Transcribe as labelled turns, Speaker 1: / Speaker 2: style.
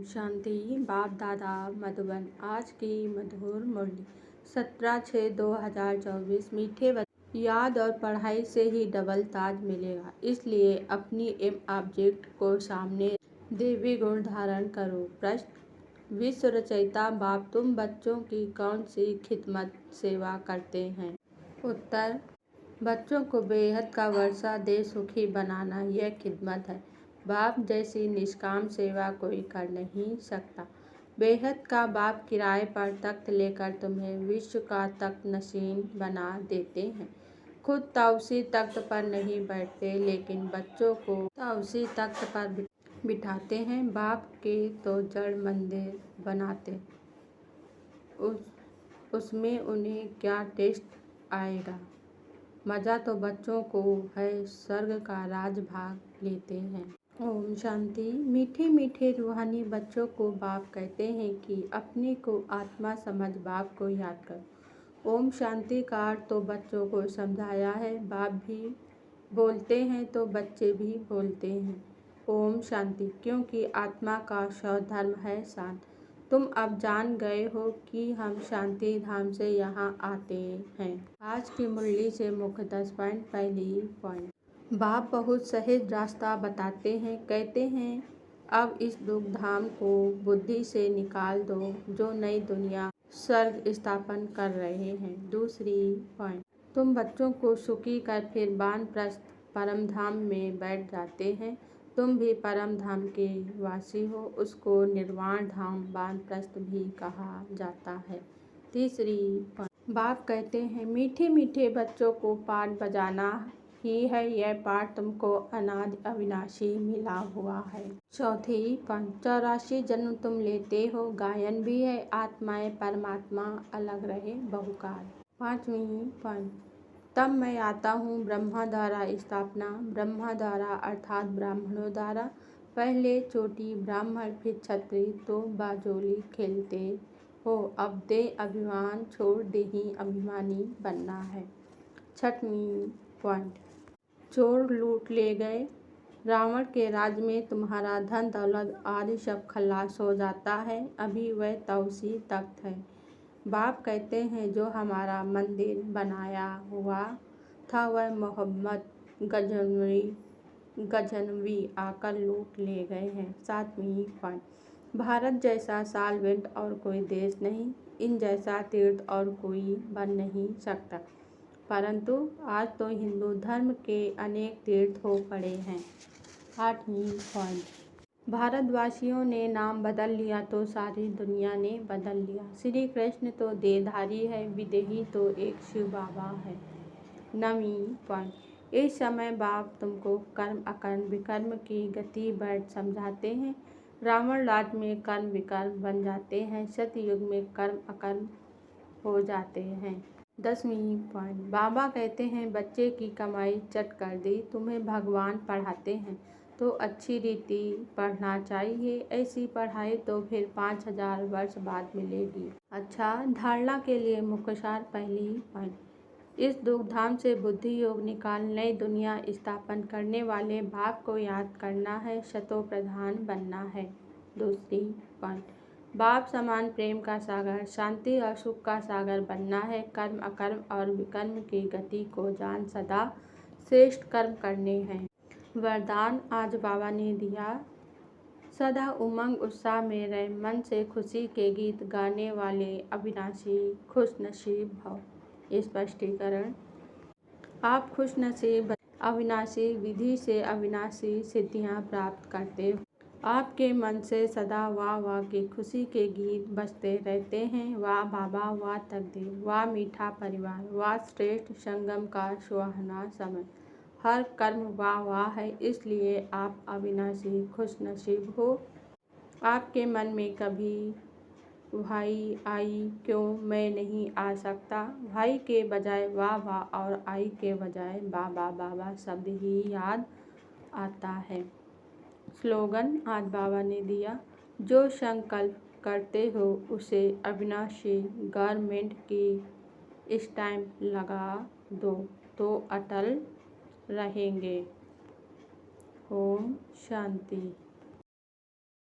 Speaker 1: शांति। बाप दादा मधुबन। आज की मधुर मुरली 17/6/2024। मीठे बच्चों, याद और पढ़ाई से ही डबल ताज मिलेगा, इसलिए अपनी एम ऑब्जेक्ट को सामने देवी गुण धारण करो। प्रश्न, विश्व रचयिता बाप तुम बच्चों की कौन सी खिदमत सेवा करते हैं? उत्तर, बच्चों को बेहद का वर्षा दे सुखी बनाना यह खिदमत है। बाप जैसी निष्काम सेवा कोई कर नहीं सकता। बेहद का बाप किराए पर तख्त लेकर तुम्हें विश्व का तख्त नशीन बना देते हैं। खुद ताउसी तख्त पर नहीं बैठते, लेकिन बच्चों को ताउसी तख्त पर बिठाते हैं। बाप के तो जड़ मंदिर बनाते, उसमें उन्हें क्या टेस्ट आएगा। मज़ा तो बच्चों को है, स्वर्ग का राज भाग लेते हैं। ओम शांति। मीठे मीठे रूहानी बच्चों को बाप कहते हैं कि अपने को आत्मा समझ बाप को याद करो। ओम शांति का अर्थ तो बच्चों को समझाया है। बाप भी बोलते हैं तो बच्चे भी बोलते हैं ओम शांति, क्योंकि आत्मा का स्वधर्म है शांत। तुम अब जान गए हो कि हम शांति धाम से यहाँ आते हैं। आज की मुरली से मुख्य 10 पॉइंट। पहली पॉइंट, बाप बहुत सहज रास्ता बताते हैं। कहते हैं अब इस दुख धाम को बुद्धि से निकाल दो, जो नई दुनिया स्वर्ग स्थापन कर रहे हैं। दूसरी पॉइंट, तुम बच्चों को सुखी कर फिर वानप्रस्थ परम धाम में बैठ जाते हैं। तुम भी परम धाम के वासी हो, उसको निर्वाण धाम वानप्रस्थ भी कहा जाता है। तीसरी पॉइंट, बाप कहते हैं मीठे मीठे बच्चों को पाठ बजाना ही है, यह पाठ तुमको अनादि अविनाशी मिला हुआ है। चौथी पॉइंट, 84 जन्म तुम लेते हो, गायन भी है आत्माएं परमात्मा अलग रहे बहुकाल। पांचवी पॉइंट, तब मैं आता हूँ ब्रह्मा द्वारा स्थापना, ब्रह्मा द्वारा अर्थात ब्राह्मणों द्वारा। पहले चोटी ब्राह्मण फिर क्षत्रिय, तो बाजोली खेलते हो, अब दे अभिमान छोड़ दे ही अभिमानी बनना है। छठवीं पॉइंट, चोर लूट ले गए, रावण के राज में तुम्हारा धन दौलत आदि सब खल्लास हो जाता है, अभी वह ताउसी तख्त है। बाप कहते हैं जो हमारा मंदिर बनाया हुआ था वह मोहम्मद गजनवी आकर लूट ले गए हैं। सातवीं पॉइंट, भारत जैसा साल्वेंट और कोई देश नहीं, इन जैसा तीर्थ और कोई बन नहीं सकता, परंतु आज तो हिंदू धर्म के अनेक तीर्थ हो पड़े हैं। आठवीं पॉइंट, भारतवासियों ने नाम बदल लिया तो सारी दुनिया ने बदल लिया। श्री कृष्ण तो देहधारी है, विदेही तो एक शिव बाबा है। नवीं पॉइंट, इस समय बाप तुमको कर्म अकर्म विकर्म की गति बैठ समझाते हैं। रावण राज में कर्म विकर्म बन जाते हैं, सतयुग में कर्म अकर्म हो जाते हैं। 10वीं पॉइंट, बाबा कहते हैं बच्चे की कमाई चट कर दी, तुम्हें भगवान पढ़ाते हैं तो अच्छी रीति पढ़ना चाहिए, ऐसी पढ़ाई तो फिर 5000 वर्ष बाद मिलेगी। अच्छा, धारणा के लिए मुख्य सार। पहली पॉइंट, इस दुख धाम से बुद्धि योग निकाल नई दुनिया स्थापन करने वाले बाप को याद करना है, शतो प्रधान बनना है। दूसरी पॉइंट, बाप समान प्रेम का सागर, शांति और सुख का सागर बनना है। कर्म अकर्म और विकर्म की गति को जान सदा श्रेष्ठ कर्म करने हैं। वरदान आज बाबा ने दिया, सदा उमंग उत्साह में रहे, मन से खुशी के गीत गाने वाले अविनाशी खुशनसीब भव। स्पष्टीकरण, आप खुशनसीब अविनाशी विधि से अविनाशी सिद्धियां प्राप्त करते हो। आपके मन से सदा वाह वाह की खुशी के गीत बजते रहते हैं। वाह बाबा, वाह तकदीर, वाह मीठा परिवार, वाह श्रेष्ठ संगम का सुहाना समय। हर कर्म वाह वाह है, इसलिए आप अविनाशी खुशनसीब हो। आपके मन में कभी भाई आई क्यों मैं नहीं आ सकता, भाई के बजाय वाह वाह और आई के बजाय बाबा बाबा शब्द ही याद आता है। स्लोगन आज बाबा ने दिया, जो संकल्प करते हो उसे अविनाशी गवर्नमेंट की स्टैंप लगा दो तो अटल रहेंगे। ओम शांति।